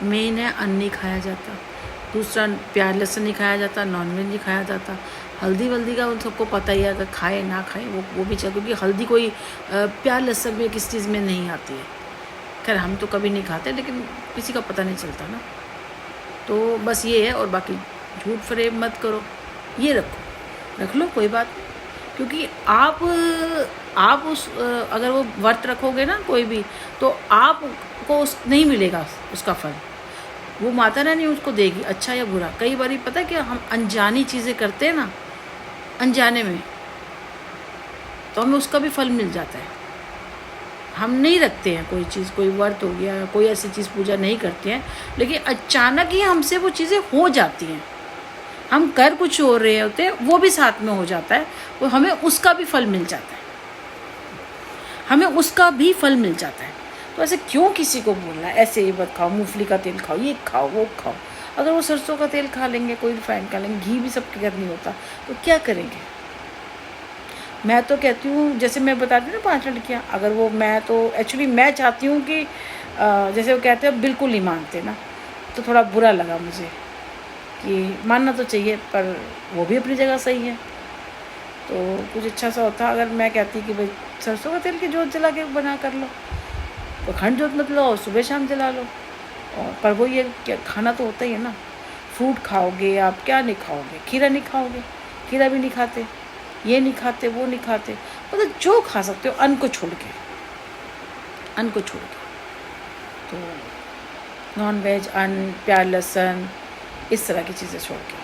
Main है अन्न नहीं खाया जाता, दूसरा प्याज लहसुन नहीं खाया जाता, नॉनवेज नहीं खाया जाता। हल्दी वल्दी का उन सबको पता ही है, अगर खाए ना खाए वो भी चल, क्योंकि हल्दी कोई प्याज लहसुन में किस चीज़ में नहीं आती है। खैर हम तो कभी नहीं खाते, लेकिन किसी का पता नहीं चलता ना। तो बस ये है, और बाकी झूठ फरेब मत करो, ये रख लो, कोई बात नहीं। क्योंकि आप उस अगर वो व्रत रखोगे ना कोई भी, तो आपको नहीं मिलेगा उसका फल, वो माता रानी उसको देगी, अच्छा या बुरा। कई बार पता है कि हम अनजानी चीज़ें करते हैं ना, अनजाने में, तो हमें उसका भी फल मिल जाता है। हम नहीं रखते हैं कोई चीज़, कोई व्रत हो गया, कोई ऐसी चीज़ पूजा नहीं करते हैं, लेकिन अचानक ही हमसे वो चीज़ें हो जाती हैं। हम कर कुछ हो रहे होते हैं, वो भी साथ में हो जाता है, वो हमें उसका भी फल मिल जाता है, हमें उसका भी फल मिल जाता है। तो ऐसे क्यों किसी को बोलना है ऐसे ये मत खाओ, मूंगफली का तेल खाओ, ये खाओ वो खाओ। अगर वो सरसों का तेल खा लेंगे, कोई रिफाइंड खा लेंगे, घी भी सबके घर नहीं होता, तो क्या करेंगे। मैं तो कहती हूँ, जैसे मैं बताती हूँ ना 5 लड़कियाँ, अगर वो, मैं तो एक्चुअली मैं चाहती हूँ कि जैसे वो कहते हैं बिल्कुल नहीं मानते ना, तो थोड़ा बुरा लगा मुझे कि मानना तो चाहिए, पर वो भी अपनी जगह सही है। तो कुछ अच्छा सा होता अगर मैं कहती कि भाई सरसों का तेल की जोत जला के बना कर लो, तो अखंड जोत मत लो, सुबह शाम जला लो। और पर वो ये क्या, खाना तो होता ही है ना। फ्रूट खाओगे आप, क्या नहीं खाओगे, खीरा नहीं खाओगे, खीरा भी नहीं खाते, ये नहीं खाते, वो नहीं खाते, मतलब जो खा सकते हो अन्न को छोड़ के, अन्न को छोड़ के। तो नॉन वेज, अन्न, प्याज लहसुन, इस तरह की चीज़ें छोड़ के।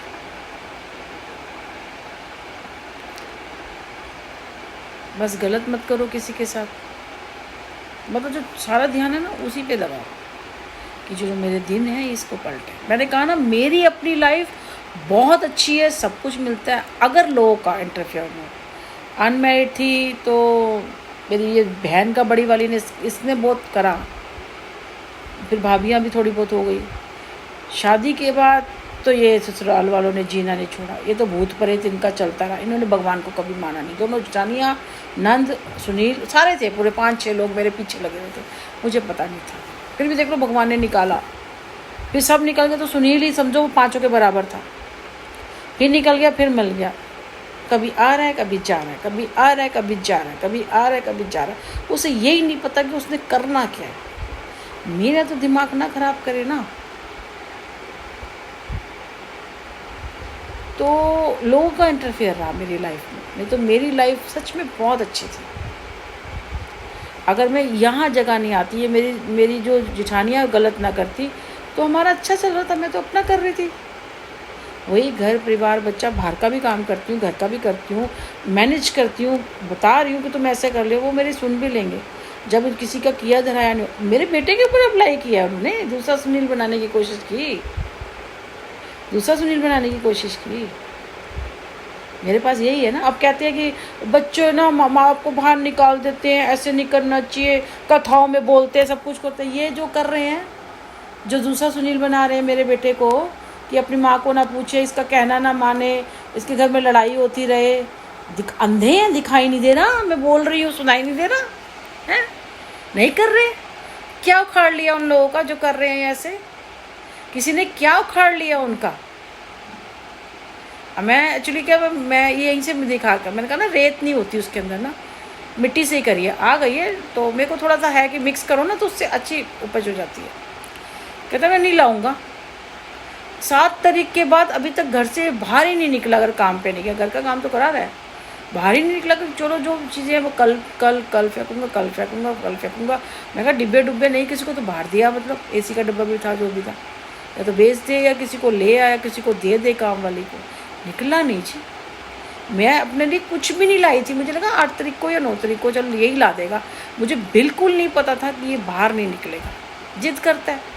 बस गलत मत करो किसी के साथ, मतलब जो सारा ध्यान है ना उसी पे लगाओ कि जो मेरे दिन है इसको पलटे। मैंने कहा ना, मेरी अपनी लाइफ बहुत अच्छी है, सब कुछ मिलता है, अगर लोगों का इंटरफेयर हो। अनमैरिड थी तो मेरी ये बहन का बड़ी वाली ने, इसने बहुत करा, फिर भाभियाँ भी थोड़ी बहुत हो गई। शादी के बाद तो ये ससुराल वालों ने जीना नहीं छोड़ा, ये तो भूत प्रेत इनका चलता रहा, इन्होंने भगवान को कभी माना नहीं। दोनों जानिया, नंद, सुनील, सारे थे, पूरे 5-6 लोग मेरे पीछे लगे हुए थे, मुझे पता नहीं था। फिर भी देख लो भगवान ने निकाला, फिर सब निकल गए तो सुनील ही समझो वो 5 के बराबर था, फिर निकल गया, फिर मिल गया। कभी आ रहा है, कभी जा रहा है, कभी आ रहा है, कभी जा रहा है, कभी आ रहा है, कभी जा रहा है। उसे यही नहीं पता कि उसने करना क्या है। मेरा तो दिमाग ना खराब करे ना। तो लोगों का इंटरफेयर रहा मेरी लाइफ में, नहीं तो मेरी लाइफ सच में बहुत अच्छी थी। अगर मैं यहाँ जगह नहीं आती, ये मेरी जो जिठानियाँ गलत ना करती, तो हमारा अच्छा चल रहा था। मैं तो अपना कर रही थी, वही घर परिवार बच्चा, बाहर का भी काम करती हूँ, घर का भी करती हूँ, मैनेज करती हूँ, बता रही हूँ कि तुम ऐसे कर ले, वो मेरी सुन भी लेंगे। जब किसी का किया धराया नहीं, मेरे बेटे के ऊपर अप्लाई किया उन्होंने, दूसरा सुनील बनाने की कोशिश की, दूसरा सुनील बनाने की कोशिश की। मेरे पास यही है ना। अब कहते हैं कि बच्चे ना माँ बाप को बाहर निकाल देते हैं, ऐसे नहीं करना चाहिए, कथाओं में बोलते हैं, सब कुछ करते हैं। ये जो कर रहे हैं, जो दूसरा सुनील बना रहे हैं मेरे बेटे को, कि अपनी माँ को ना पूछे, इसका कहना ना माने, इसके घर में लड़ाई होती रहे। अंधे हैं, दिखाई नहीं दे रहा, मैं बोल रही हूँ सुनाई नहीं दे रहा है, नहीं कर रहे। क्या उखाड़ लिया उन लोगों का जो कर रहे हैं ऐसे, किसी ने क्या उखाड़ लिया उनका। मैं एक्चुअली क्या, मैं ये यहीं से दिखा कर, मैंने कहा ना रेत नहीं होती उसके अंदर ना, मिट्टी से ही करिए, आ गई है। तो मेरे को थोड़ा सा है कि मिक्स करो ना तो उससे अच्छी उपज हो जाती है। कहता मैं नहीं लाऊंगा। 7 तारीख के बाद अभी तक घर से बाहर ही नहीं निकला, अगर काम पे नहीं गया, घर का काम तो करा रहा है, बाहर ही नहीं निकला कि चलो जो चीज़ें हैं वो कल कल कल फेंकूंगा, कल फेंकूंगा, कल फेंकूंगा। मैं कहा डिब्बे डुब्बे नहीं, किसी को तो बाहर दिया, मतलब AC का डिब्बा भी था, जो भी था, या तो बेच दे या किसी को ले आया, किसी को दे दे काम वाली को। निकला नहीं जी। मैं अपने लिए कुछ भी नहीं लाई थी, मुझे लगा 8 तारीख को या 9 तारीख को चलो यही ला देगा। मुझे बिल्कुल नहीं पता था कि ये बाहर नहीं निकलेगा, जिद करता है।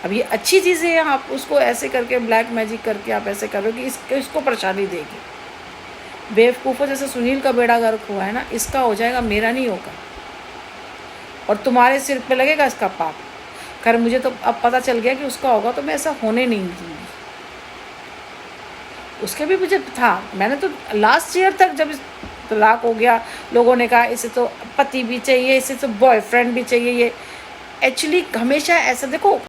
अब ये अच्छी चीज़ें हैं, आप उसको ऐसे करके ब्लैक मैजिक करके आप ऐसे करो कि इसको परेशानी देगी। बेवकूफ़ों जैसे सुनील का बेड़ा गर्क हुआ है ना, इसका हो जाएगा, मेरा नहीं होगा, और तुम्हारे सिर पे लगेगा इसका पाप। खैर मुझे तो अब पता चल गया कि उसका होगा, तो मैं ऐसा होने नहीं दूँगी। उसके भी मुझे था, मैंने तो लास्ट ईयर तक, जब तलाक हो गया, लोगों ने कहा इसे तो पति भी चाहिए, इसे तो बॉयफ्रेंड भी चाहिए। ये एक्चुअली हमेशा ऐसा देखो,